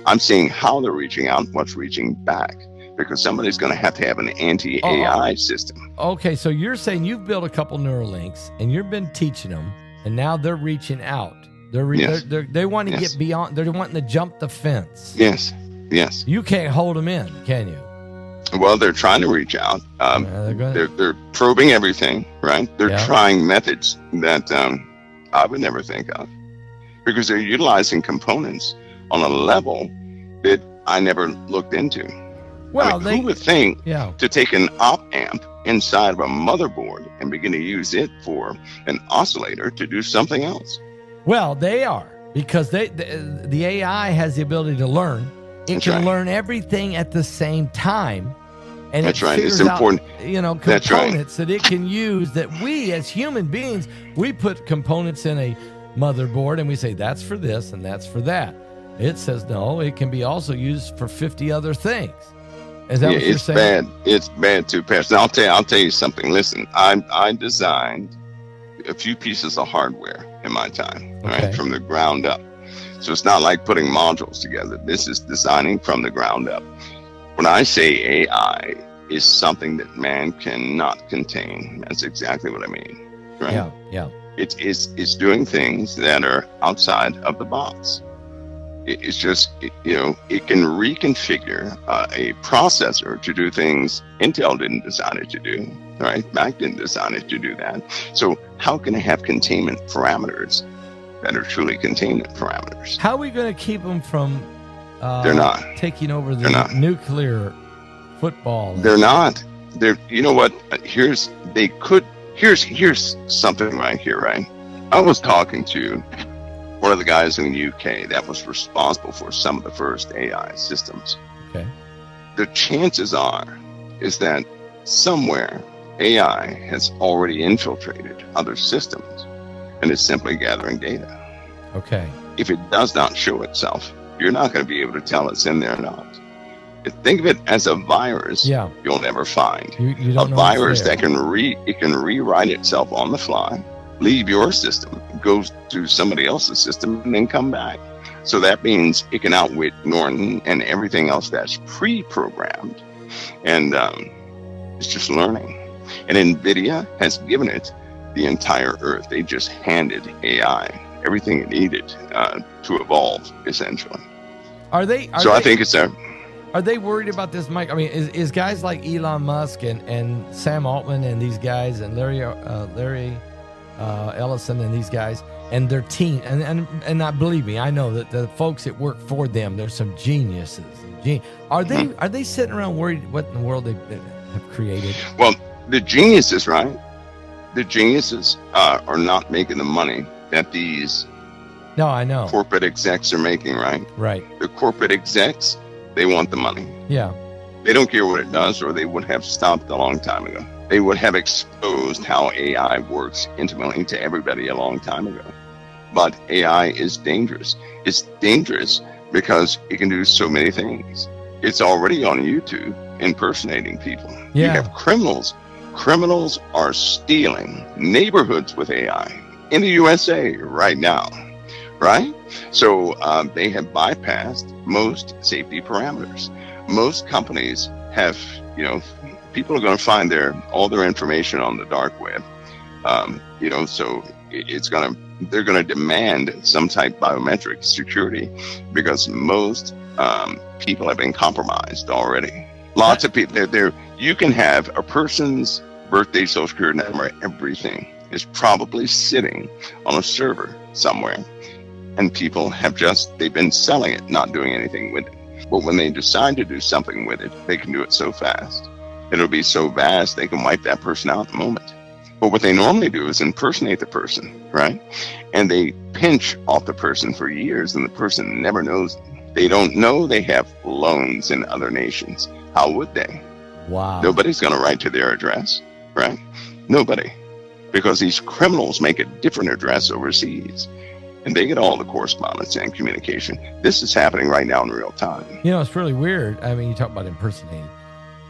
I'm seeing how they're reaching out, what's reaching back, because somebody's going to have an anti-AI system. Okay, so you're saying you've built a couple Neuralinks, and you've been teaching them, and now they're reaching out. They want to get beyond. They're wanting to jump the fence. Yes. You can't hold them in, can you? Well, they're trying to reach out. They're probing everything, right? They're trying methods that I would never think of, because they're utilizing components on a level that I never looked into. Well, who would think to take an op amp inside of a motherboard and begin to use it for an oscillator to do something else? Well, they are, because the AI has the ability to learn. It can learn everything at the same time. And that's it right. figures It's important. out, components that it can use, that we as human beings, we put components in a motherboard and we say, that's for this and that's for that. It says, no, it can be also used for 50 other things. Is that what you're saying? Bad. It's bad too, Pastor. I'll tell you something. Listen, I designed a few pieces of hardware in my time, right, from the ground up. So it's not like putting modules together. This is designing from the ground up. When I say AI is something that man cannot contain, that's exactly what I mean, right? Yeah. It's doing things that are outside of the box. It's just, it can reconfigure a processor to do things Intel didn't design it to do, right? Mac didn't design it to do that. So how can it have containment parameters that are truly containment parameters? How are we going to keep them from they're not taking over the nuclear football? They're not. You know what? Here's something right here, right? I was talking to one of the guys in the UK that was responsible for some of the first AI systems. Okay. The chances is that somewhere AI has already infiltrated other systems and is simply gathering data. Okay. If it does not show itself, you're not going to be able to tell it's in there or not. Think of it as a virus you'll never find. You don't know virus that can rewrite itself on the fly, leave your system, go to somebody else's system, and then come back. So that means it can outwit Norton and everything else that's pre-programmed. And it's just learning. And NVIDIA has given it the entire Earth. They just handed AI everything it needed to evolve, essentially. I think it's Are they worried about this, Mike? I mean, is guys like Elon Musk and Sam Altman and these guys and Larry Ellison and these guys and their team, and not believe me, I know that the folks that work for them, there's some geniuses. Are they sitting around worried what in the world they have created? Well, the geniuses, right? The geniuses are not making the money that these corporate execs are making, right? Right. The corporate execs, they want the money. Yeah. They don't care what it does, or they would have stopped a long time ago. They would have exposed how AI works intimately to everybody a long time ago. But AI is dangerous. It's dangerous because it can do so many things. It's already on YouTube impersonating people. Yeah. You have criminals. Criminals are stealing neighborhoods with AI in the USA right now, right? So they have bypassed most safety parameters. Most companies have, people are going to find all their information on the dark web. So they're going to demand some type of biometric security because most people have been compromised already. Lots of people you can have a person's birthday, social security number, everything is probably sitting on a server somewhere. And people they've been selling it, not doing anything with it. But when they decide to do something with it, they can do it so fast. It'll be so vast, they can wipe that person out in a moment. But what they normally do is impersonate the person, right? And they pinch off the person for years, and the person never knows. They don't know they have loans in other nations. How would they? Wow. Nobody's going to write to their address, right? Nobody. because these criminals make a different address overseas, and they get all the correspondence and communication. This is happening right now in real time. You know, it's really weird. I mean, you talk about impersonating.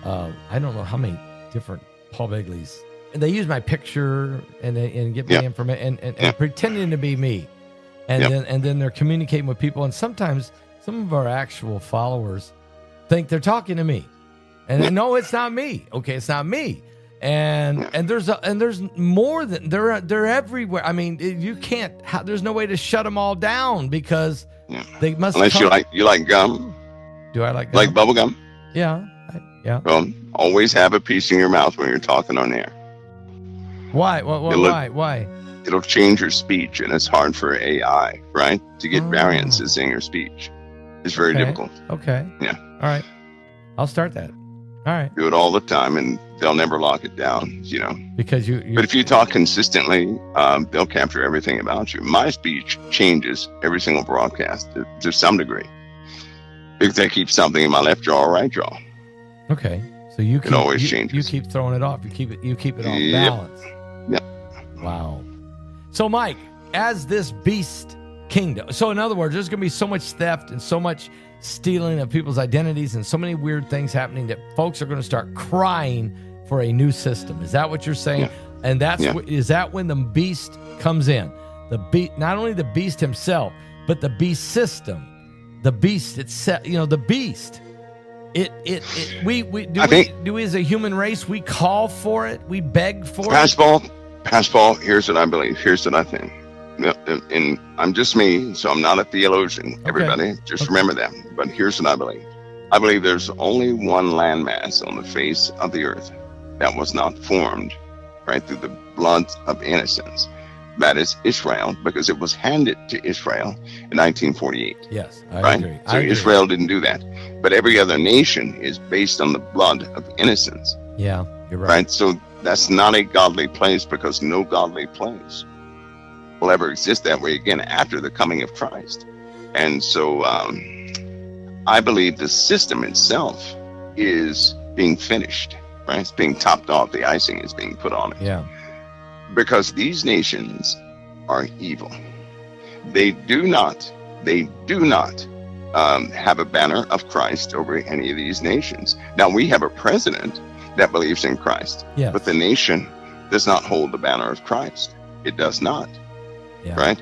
I don't know how many different Paul Begleys, and they use my picture and get me information and pretending to be me, and then they're communicating with people. And sometimes some of our actual followers think they're talking to me, and no, it's not me. Okay, it's not me. And there's more than they're everywhere. I mean, you can't. There's no way to shut them all down because they must. Unless you like gum. Do I like gum? Like bubble gum? Yeah. Yeah. Well, always have a piece in your mouth when you're talking on air. Why? Why? It'll change your speech, and it's hard for AI, right, to get variances in your speech. It's very difficult. Okay. Yeah. All right. I'll start that. All right. Do it all the time, and they'll never lock it down, Because you But if you talk consistently, they'll capture everything about you. My speech changes every single broadcast to some degree, because I keep something in my left jaw or right jaw. Okay. So you it always changes. You keep throwing it off. You keep it on balance. Yep. Wow. So Mike, as this beast kingdom, so in other words, there's going to be so much theft and so much stealing of people's identities and so many weird things happening that folks are going to start crying for a new system. Is that what you're saying? Yeah. And is that when the beast comes in? Not only the beast himself, but the beast system, the beast itself. The beast. We as a human race, we call for it, we beg for it. Paul, here's what I believe. Here's what I think. And I'm just me, so I'm not a theologian. Okay. Everybody, just remember that. But here's what I believe. I believe there's only one landmass on the face of the earth that was not formed, right, through the blood of innocents. That is Israel, because it was handed to Israel in 1948. Yes, I agree. So Israel didn't do that. But every other nation is based on the blood of innocents. Yeah, you're right. Right? So that's not a godly place, because no godly place will ever exist that way again after the coming of Christ. And so I believe the system itself is being finished, right? It's being topped off. The icing is being put on it. Yeah. Because these nations are evil. They do not have a banner of Christ over any of these nations. Now, we have a president that believes in Christ, but the nation does not hold the banner of Christ. It does not. Yeah. Right?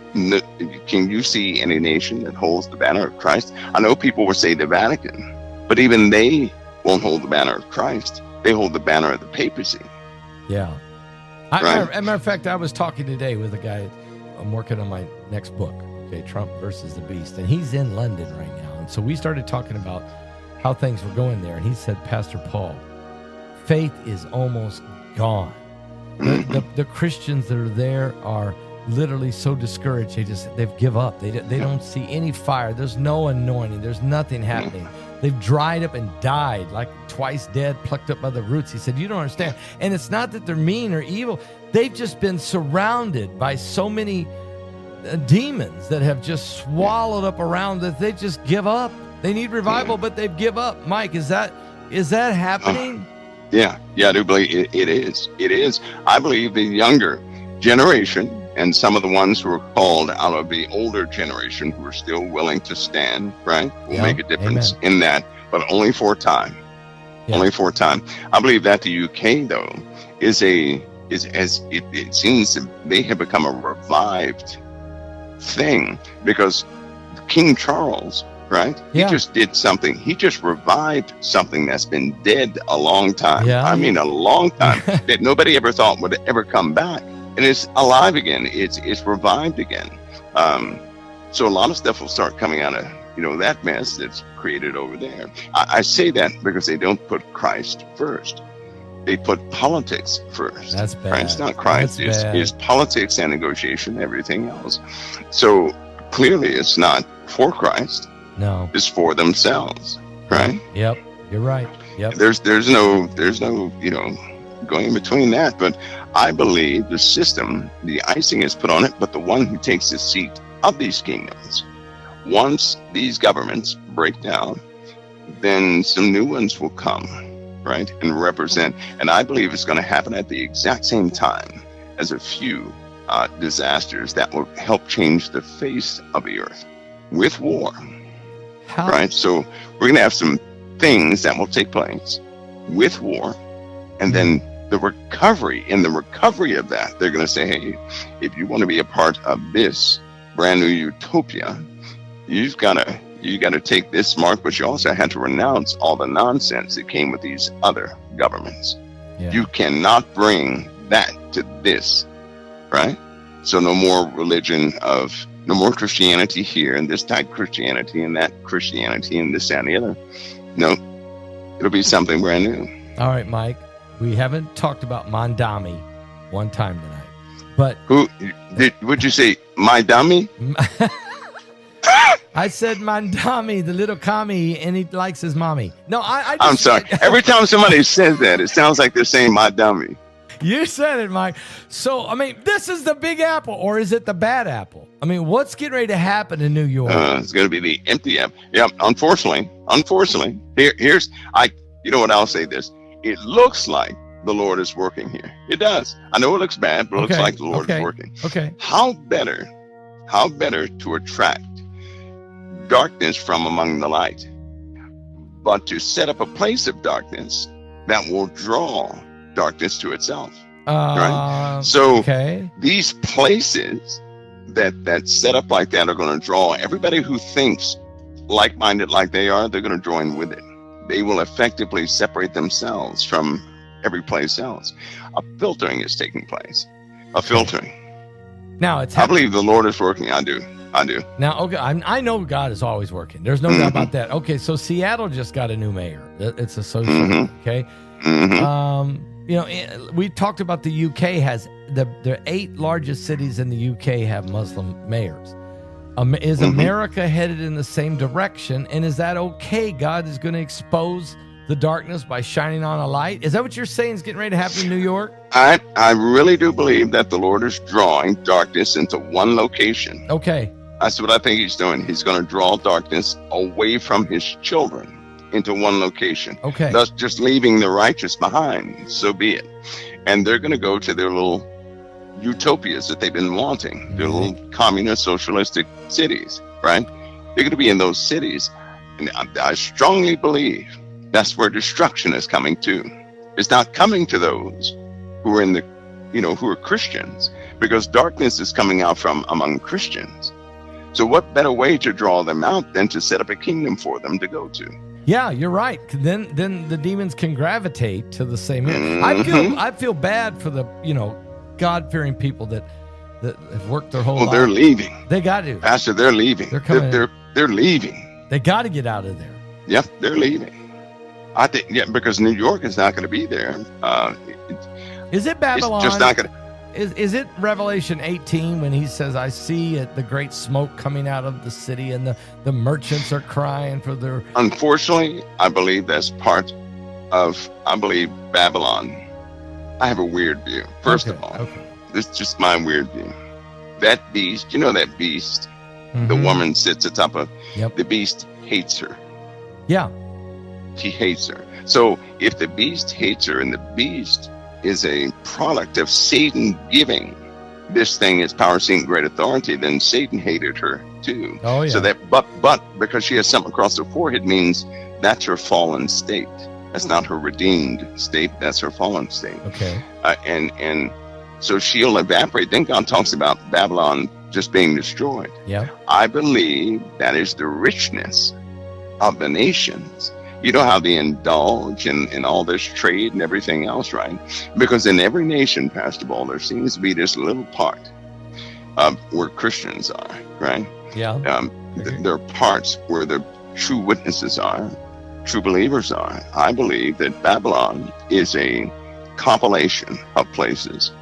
Can you see any nation that holds the banner of Christ? I know people will say the Vatican, but even they won't hold the banner of Christ. They hold the banner of the papacy. Yeah. As a matter of fact, I was talking today with a guy. I'm working on my next book, Trump versus the Beast, and he's in London right now. And so we started talking about how things were going there, and he said, Pastor Paul, faith is almost gone. The Christians that are there are literally so discouraged. They've give up. They don't see any fire. There's no anointing. There's nothing happening. They've dried up and died, like twice dead, plucked up by the roots. He said, you don't understand. And it's not that they're mean or evil. They've just been surrounded by so many demons that have just swallowed up around that they just give up. They need revival, but they've give up. Mike, is that happening? Yeah, I do believe it is. It is. I believe the younger generation and some of the ones who are called out of the older generation who are still willing to stand, right, will make a difference in that, but only for a time. Yeah. Only for a time. I believe that the UK, though, it seems they have become a revived thing, because King Charles, right? Yeah. He just did something. He just revived something that's been dead a long time. Yeah. I mean, a long time that nobody ever thought would ever come back. And it's alive again. It's revived again. So a lot of stuff will start coming out of that mess that's created over there. I say that because they don't put Christ first. They put politics first. That's bad. Right? It's not Christ. It's politics and negotiation, everything else. So clearly, it's not for Christ. No, it's for themselves. Right? Yep. You're right. Yep. There's no going in between that, but I believe the system, the icing is put on it, but the one who takes the seat of these kingdoms, once these governments break down, then some new ones will come, right, and represent. And I believe it's going to happen at the exact same time as a few disasters that will help change the face of the earth with war. How? Right? So we're going to have some things that will take place with war, and then the recovery. In the recovery of that, they're going to say, hey, if you want to be a part of this brand new utopia, you got to take this mark, but you also had to renounce all the nonsense that came with these other governments. Yeah. You cannot bring that to this, right? So no more no more Christianity here, and this type of Christianity, and that Christianity, and this, that, and the other. No, it'll be something brand new. All right, Mike, we haven't talked about Mandami one time tonight, but Would you say my dummy? I said Mandami, the little commie, and he likes his mommy. No, I'm sorry. Every time somebody says that, it sounds like they're saying my dummy. You said it, Mike. So, I mean, this is the big apple, or is it the bad apple? I mean, what's getting ready to happen in New York? It's going to be the empty apple. Yeah, unfortunately. Here's you know what, I'll say this. It looks like the Lord is working here. It does. I know it looks bad, but it looks like the Lord is working. Okay. How better to attract darkness from among the light, but to set up a place of darkness that will draw darkness to itself. Right? So these places that set up like that are going to draw everybody who thinks like-minded like they are. They're going to join with it. They will effectively separate themselves from every place else. A filtering is taking place. A filtering. Now it's I believe the Lord is working. I do. Now, okay, I know God is always working. There's no doubt about that. Okay, so Seattle just got a new mayor. It's associated. Okay. You know, we talked about the UK has the 8 largest cities in the UK have Muslim mayors. Is America headed in the same direction? And is that okay? God is going to expose the darkness by shining on a light. Is that what you're saying is getting ready to happen in New York? I really do believe that the Lord is drawing darkness into one location. Okay. That's what I think he's doing. He's going to draw darkness away from his children into one location. Okay. Thus just leaving the righteous behind. So be it. And they're going to go to their little utopias that they've been wanting, their little communist socialistic cities, right? They're going to be in those cities. And I strongly believe that's where destruction is coming to. It's not coming to those who are who are Christians, because darkness is coming out from among Christians. So what better way to draw them out than to set up a kingdom for them to go to? Yeah, you're right. Then the demons can gravitate to the same area. I feel bad for the God-fearing people that have worked their whole life. They're leaving. They got to. Pastor, they're leaving. They're coming. They're leaving. They got to get out of there. Yep, they're leaving. I think because New York is not going to be there. Is it Babylon? It's just not going to. Is it Revelation 18 when he says, I see the great smoke coming out of the city and the merchants are crying for their... Unfortunately, I believe that's part of, Babylon. I have a weird view. First of all, this is just my weird view. That beast, that beast, the woman sits atop of, the beast hates her. Yeah. He hates her. So if the beast hates her and the beast is a product of Satan giving this thing its power, seeing great authority, then Satan hated her too. Oh, yeah. So that, but because she has something across her forehead means that's her fallen state. That's not her redeemed state. That's her fallen state. Okay. And so she'll evaporate. Then God talks about Babylon just being destroyed. Yeah. I believe that is the richness of the nations. You know how they indulge in all this trade and everything else, right? Because in every nation, Pastor Ball, there seems to be this little part where Christians are, right? Yeah. There are parts where the true witnesses are, true believers are. I believe that Babylon is a compilation of places.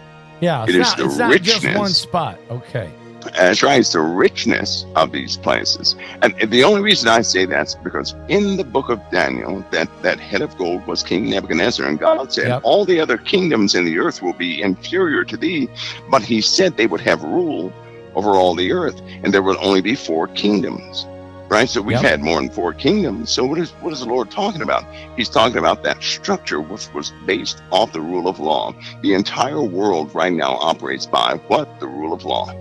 Yeah, it's not just one spot. Okay. That's right. It's the richness of these places. And the only reason I say that's because in the book of Daniel, that head of gold was King Nebuchadnezzar. And God said, all the other kingdoms in the earth will be inferior to thee. But he said they would have rule over all the earth. And there will only be 4 kingdoms. right? So we've Yep. had more than 4 kingdoms. So what is the Lord talking about? He's talking about that structure which was based off the rule of law. The entire world right now operates by what? The rule of law.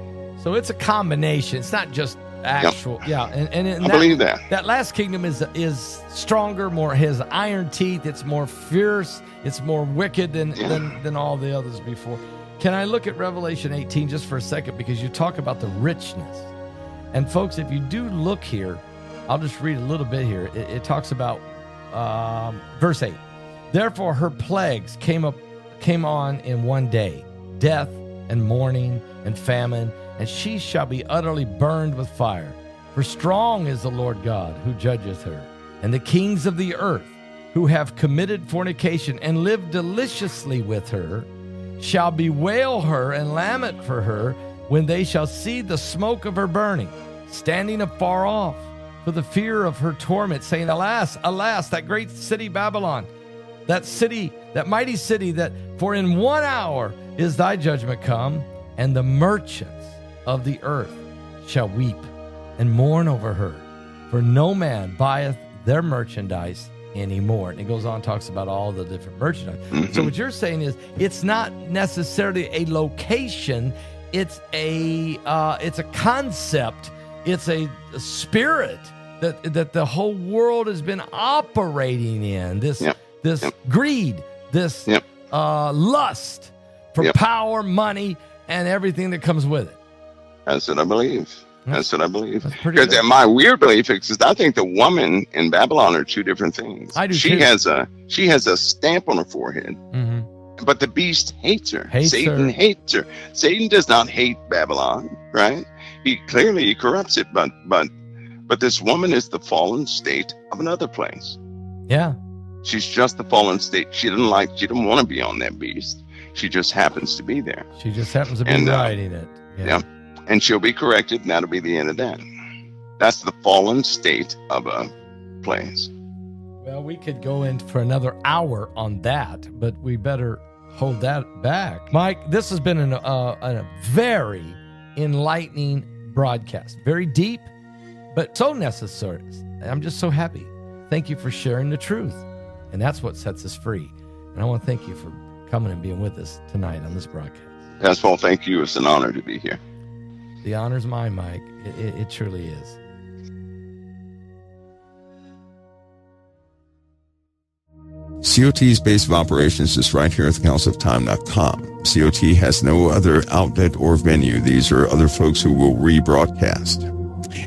So it's a combination. It's not just actual. Yeah, and I believe that. That last kingdom is stronger, more has iron teeth. It's more fierce. It's more wicked than all the others before. Can I look at Revelation 18 just for a second, because you talk about the richness, and folks, if you do look here, I'll just read a little bit here. It talks about verse 8. Therefore, her plagues came on in one day, death and mourning and famine, and she shall be utterly burned with fire. For strong is the Lord God who judgeth her, and the kings of the earth who have committed fornication and lived deliciously with her shall bewail her and lament for her when they shall see the smoke of her burning, standing afar off for the fear of her torment, saying, Alas, alas, that great city Babylon, that city, that mighty city, that for in 1 hour is thy judgment come, and the merchants of the earth shall weep and mourn over her, for no man buyeth their merchandise anymore. And it goes on, talks about all the different merchandise. Mm-hmm. So what you're saying is it's not necessarily a location, it's a concept, it's a spirit that the whole world has been operating in. This greed, this lust for power, money, and everything that comes with it. That's what I believe. That's what I believe. Because my weird belief is I think the woman in Babylon are 2 different things. I do she too. has a stamp on her forehead, but the beast hates her. Satan hates her. Satan does not hate Babylon, right? He clearly corrupts it, but this woman is the fallen state of another place. Yeah. She's just the fallen state. She didn't want to be on that beast. She just happens to be there. She just happens to be riding it. Yeah. And she'll be corrected, and that'll be the end of that. That's the fallen state of a place. Well, we could go in for another hour on that, but we better hold that back. Mike, this has been a very enlightening broadcast. Very deep, but so necessary. I'm just so happy. Thank you for sharing the truth. And that's what sets us free. And I want to thank you for coming and being with us tonight on this broadcast. Yes, Paul, thank you. It's an honor to be here. The honor's mine, Mike. It truly is. COT's base of operations is right here at thecounciloftime.com. COT has no other outlet or venue. These are other folks who will rebroadcast.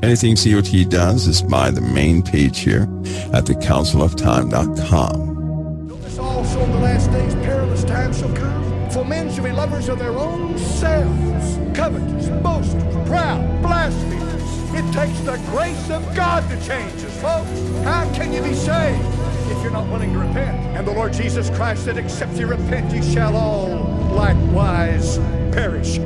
Anything COT does is by the main page here at thecounciloftime.com. Notice also in the last days perilous times shall come. For men shall be lovers of their own selves, covetous, boasters, proud, blasphemers. It takes the grace of God to change us, folks. How can you be saved if you're not willing to repent? And the Lord Jesus Christ said, except you repent, ye shall all likewise perish.